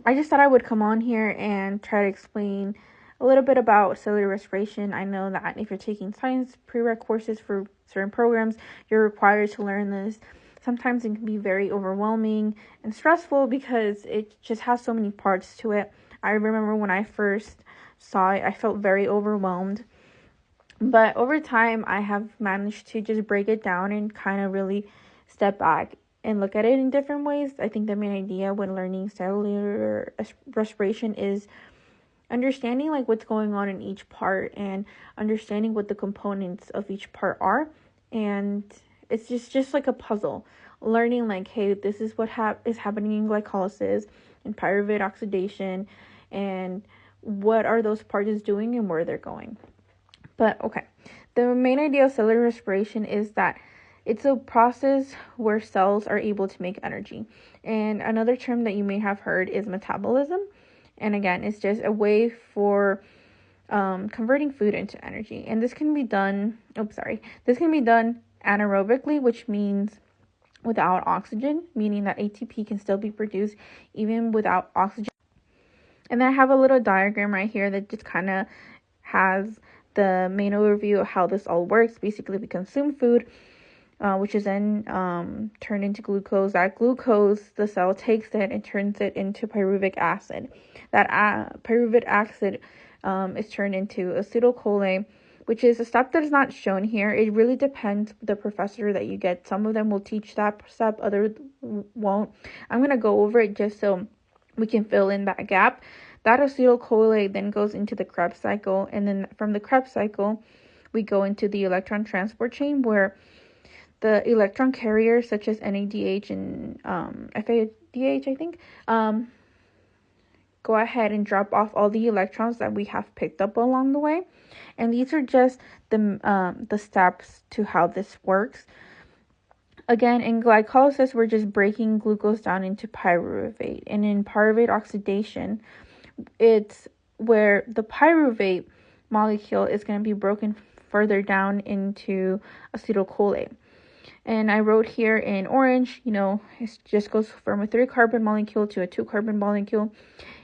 I just thought I would come on here and try to explain a little bit about cellular respiration. I know that if you're taking science prereq courses for certain programs, you're required to learn this. Sometimes it can be very overwhelming and stressful because it just has so many parts to it. I remember when I first saw it, I felt very overwhelmed. But over time, I have managed to just break it down and kind of really step back and look at it in different ways. I think the main idea when learning cellular respiration is understanding like what's going on in each part and understanding what the components of each part are. And it's just like a puzzle. Learning like, hey, this is what is happening in glycolysis and pyruvate oxidation, and what are those parts doing and where they're going. But okay, the main idea of cellular respiration is that it's a process where cells are able to make energy. And another term that you may have heard is metabolism. And again, it's just a way for converting food into energy. And this can be done, anaerobically, which means without oxygen, meaning that ATP can still be produced even without oxygen. And then I have a little diagram right here that just kind of has the main overview of how this all works. Basically, we consume food, which is then turned into glucose. That glucose, the cell takes it and turns it into pyruvic acid. That pyruvate acid is turned into acetylcholine, which is a step that is not shown here. It really depends the professor that you get. Some of them will teach that step, others won't. I'm going to go over it just so we can fill in that gap. That acetylcholine then goes into the Krebs cycle, and then from the Krebs cycle, we go into the electron transport chain, where the electron carriers such as NADH and FADH, I think, go ahead and drop off all the electrons that we have picked up along the way. And these are just the steps to how this works. Again, in glycolysis, we're just breaking glucose down into pyruvate. And in pyruvate oxidation, it's where the pyruvate molecule is going to be broken further down into acetylcholine. And I wrote here in orange, it just goes from a 3-carbon molecule to a 2-carbon molecule.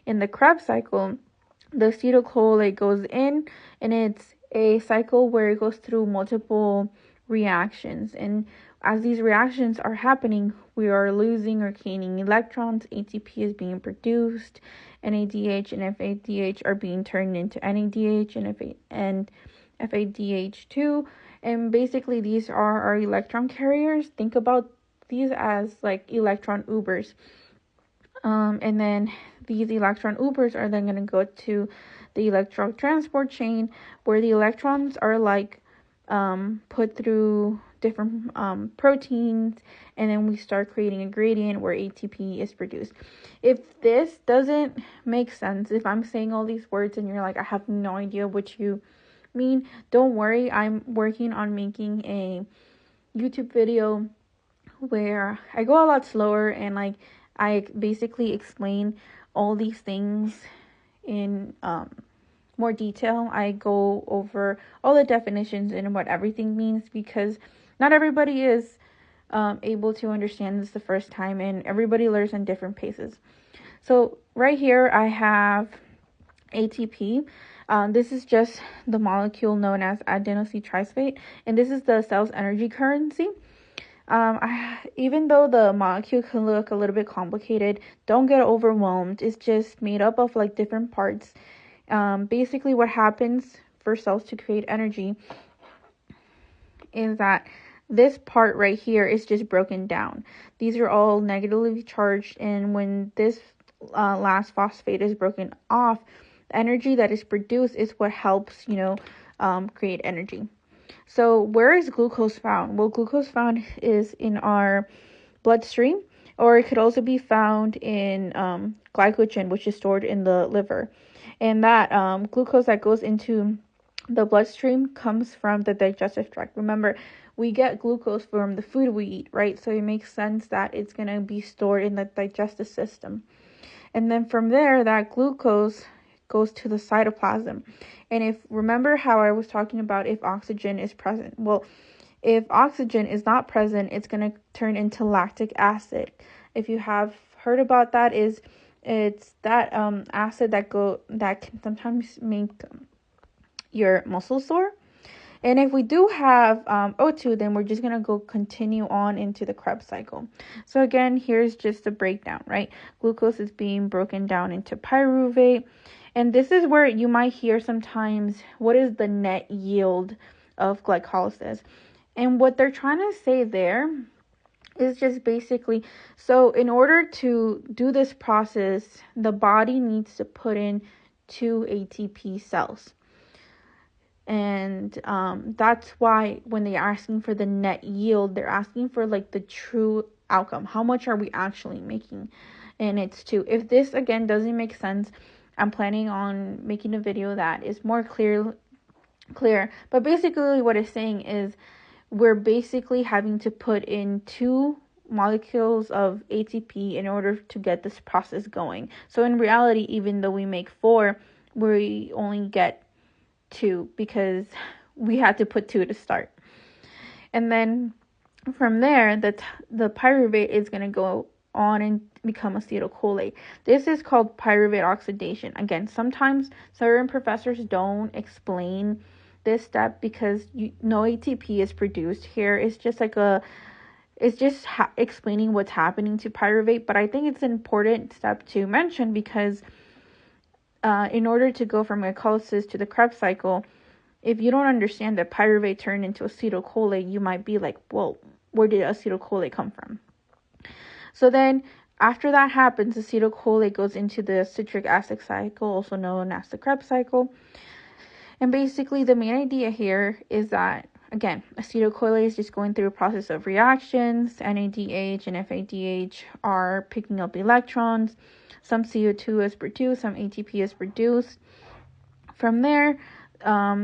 In the Krebs cycle, the acetylcholine goes in, and it's a cycle where it goes through multiple reactions. And as these reactions are happening, we are losing or gaining electrons. ATP is being produced. NADH and FADH are being turned into NADH and FADH2. And basically, these are our electron carriers. Think about these as like electron Ubers. And then these electron Ubers are then going to go to the electron transport chain, where the electrons are like put through different proteins, and then we start creating a gradient where ATP is produced. If this doesn't make sense, if I'm saying all these words and you're like, I have no idea what you mean, don't worry. I'm working on making a YouTube video where I go a lot slower and like I basically explain all these things in more detail. I go over all the definitions and what everything means, because not everybody is able to understand this the first time, and everybody learns on different paces. So right here I have ATP. This is just the molecule known as adenosine triphosphate, and this is the cell's energy currency. Even though the molecule can look a little bit complicated, don't get overwhelmed. It's just made up of like different parts. Basically what happens for cells to create energy is that this part right here is just broken down. These are all negatively charged, and when this last phosphate is broken off, the energy that is produced is what helps, create energy. So where is glucose found? Well, glucose found is in our bloodstream, or it could also be found in glycogen, which is stored in the liver. And that glucose that goes into the bloodstream comes from the digestive tract. Remember, we get glucose from the food we eat, right? So it makes sense that it's going to be stored in the digestive system. And then from there, that glucose goes to the cytoplasm. And remember how I was talking about if oxygen is present. Well, if oxygen is not present, it's going to turn into lactic acid. If you have heard about that, is It's that acid that can sometimes make your muscles sore. And if we do have O2, then we're just going to go continue on into the Krebs cycle. So again, here's just a breakdown, right? Glucose is being broken down into pyruvate. And this is where you might hear sometimes, what is the net yield of glycolysis? And what they're trying to say there is just basically, so in order to do this process, the body needs to put in 2 ATP cells. And that's why when they're asking for the net yield, they're asking for like the true outcome. How much are we actually making? And it's 2. If this again doesn't make sense, I'm planning on making a video that is more clear. But basically what it's saying is we're basically having to put in 2 molecules of ATP in order to get this process going. So in reality, even though we make 4, we only get 2 because we had to put 2 to start. And then from there, the pyruvate is going to go on and become acetylcholine. This is called pyruvate oxidation. Again, sometimes certain professors don't explain this step because no ATP is produced here. It's just like explaining what's happening to pyruvate. But I think it's an important step to mention because in order to go from glycolysis to the Krebs cycle, if you don't understand that pyruvate turned into acetylcholine, you might be like, well, where did acetylcholine come from? So then after that happens, acetylcholine goes into the citric acid cycle, also known as the Krebs cycle. And basically the main idea here is that, again, acetylcholine is just going through a process of reactions. NADH and FADH are picking up electrons. Some CO2 is produced, some ATP is produced. From there,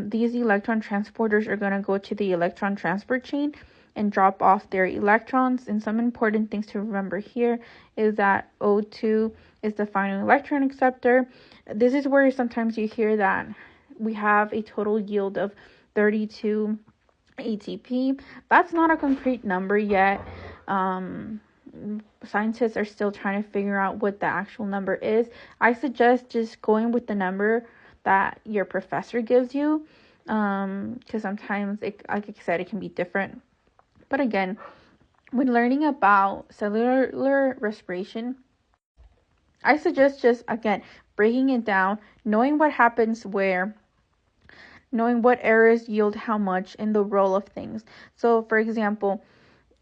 these electron transporters are going to go to the electron transport chain and drop off their electrons. And some important things to remember here is that O2 is the final electron acceptor. This is where sometimes you hear that we have a total yield of 32 ATP. That's not a concrete number yet. Scientists are still trying to figure out what the actual number is. I suggest just going with the number that your professor gives you, because sometimes, like I said, it can be different. But again, when learning about cellular respiration, I suggest just, again, breaking it down, knowing what happens where, knowing what errors yield how much, and the role of things. So, for example,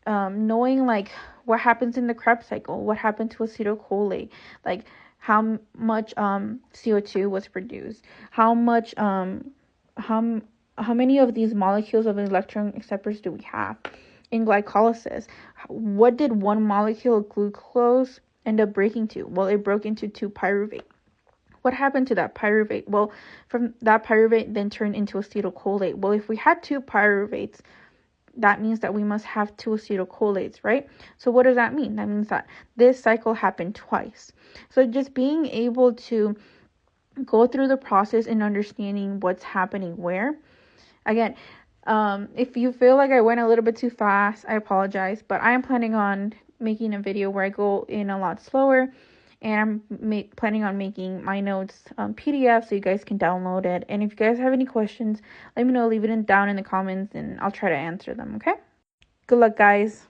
knowing like what happens in the Krebs cycle, what happened to acetylcholine, like how much CO2 was produced, how much how many of these molecules of electron acceptors do we have in glycolysis? What did one molecule of glucose end up breaking to? Well, it broke into 2 pyruvate. What happened to that pyruvate? Well, from that pyruvate then turned into acetylcholine. Well, if we had 2 pyruvates, that means that we must have 2 acetylcholates, right? So what does that mean? That means that this cycle happened twice. So just being able to go through the process and understanding what's happening where. Again, if you feel like I went a little bit too fast, I apologize, but I am planning on making a video where I go in a lot slower, and I'm planning on making my notes PDF so you guys can download it. And if you guys have any questions, let me know. Leave it down in the comments, and I'll try to answer them, okay? Good luck, guys.